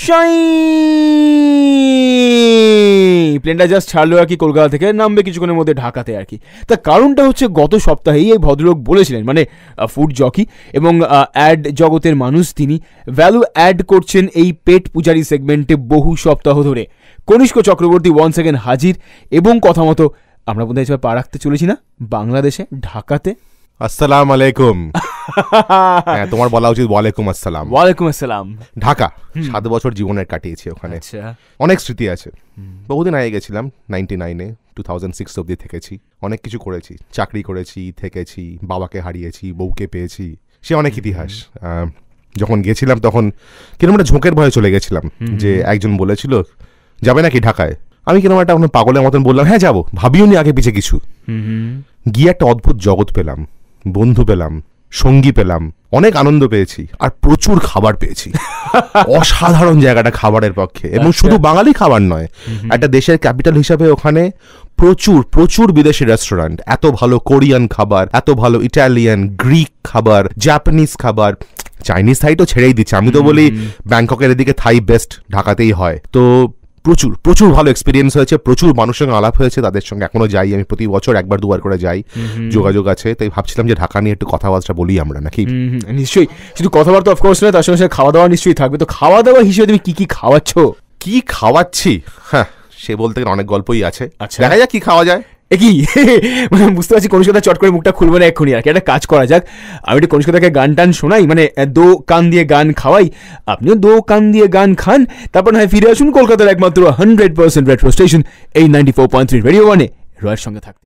শাই প্লেনটা জাস্ট ছাড়লো আর কি, কলকাতা থেকে নামবে কিছুক্ষণের মধ্যে ঢাকাতে আর কি। তার কারণটা হচ্ছে গত সপ্তাহেই এই ভদ্রলোক বলেছিলেন, মানে ফুড জকি এবং অ্যাড জগতের মানুষ, তিনি ভ্যালু অ্যাড করছেন এই পেট পূজারি সেগমেন্টে বহু সপ্তাহ ধরে। কনিষ্ক চক্রবর্তী ওয়ান সেকেন্ড হাজির, এবং কথা মতো আমরা বোধহয় এবার পা রাখতে চলেছি না বাংলাদেশে, ঢাকাতে। আসসালাম আলাইকুম। হ্যাঁ, তোমার বলা উচিত ওয়ালাইকুম আসসালাম। ওয়ালাইকুম আসসালাম। ঢাকা 7 বছর জীবনের কাটিয়েছি ওখানে। অনেক স্মৃতি আছে। বহুদিন আগে গেছিলাম, 99-এ 2006 অব্দি থেকেছি। অনেক কিছু করেছি, চাকরি করেছি, থেকেছি, বাবাকে হারিয়েছি, বউকে পেয়েছি, সে অনেক ইতিহাস। যখন গেছিলাম তখন কিরকম একটা ঝোঁকের ভয়ে চলে গেছিলাম, যে একজন বলেছিল যাবে নাকি ঢাকায়। আমি কিরকম একটা পাগলের মতন বললাম হ্যাঁ যাবো, ভাবিও নি আগে পিছে কিছু। গিয়ে একটা অদ্ভুত জগৎ পেলাম, বন্ধু পেলাম, সঙ্গী পেলাম, অনেক আনন্দ পেয়েছি, আর প্রচুর খাবার পেয়েছি। অসাধারণ জায়গাটা খাবারের পক্ষে, এবং শুধু বাঙালি খাবার নয়, একটা দেশের ক্যাপিটাল হিসাবে ওখানে প্রচুর প্রচুর বিদেশি রেস্টুরেন্ট, এত ভালো কোরিয়ান খাবার, এত ভালো ইটালিয়ান, গ্রিক খাবার, জাপানিজ খাবার, চাইনিজ থাই তো ছেড়েই দিচ্ছে। আমি তো বলি ব্যাংককের এদিকে থাই বেস্ট ঢাকাতেই হয়। তো প্রচুর প্রচুর ভালো এক্সপিরিয়েন্স হয়েছে, প্রচুর মানুষের সঙ্গে আলাপ হয়েছে, তাদের সঙ্গে এখনো যাই, আমি প্রতি বছর 1-2 করে যাই, যোগাযোগ আছে। তাই ভাবছিলাম যে ঢাকা নিয়ে একটু কথাবার্তা বলি আমরা, নাকি? নিশ্চয়ই, শুধু কথাবার্তা অফকোর্স নয়, তার সঙ্গে খাওয়া দাওয়া নিশ্চয়ই থাকবে। তো খাওয়া দাওয়া হিসেবে তুমি কি কি খাওয়াচ্ছ? কি খাওয়াচ্ছি? হ্যাঁ, সে বলতে গেলে অনেক গল্পই আছে। দেখা যাক কি খাওয়া যায়। কি মানে বুঝতে পারছি কনিষ্কতা চট করে মুখটা খুলবো না এক্ষুনি আর কি। একটা কাজ করা যাক, আমি একটু কনিষ্কতাকে গান টান শোনাই, মানে দো কান দিয়ে গান খাওয়াই, আপনিও দো কান দিয়ে গান খান, তারপর না ফিরে আসুন কলকাতার একমাত্র 100% রেট্রো স্টেশন এই 94.3 রেডিও 1-এ রয়ের সঙ্গে থাকতে।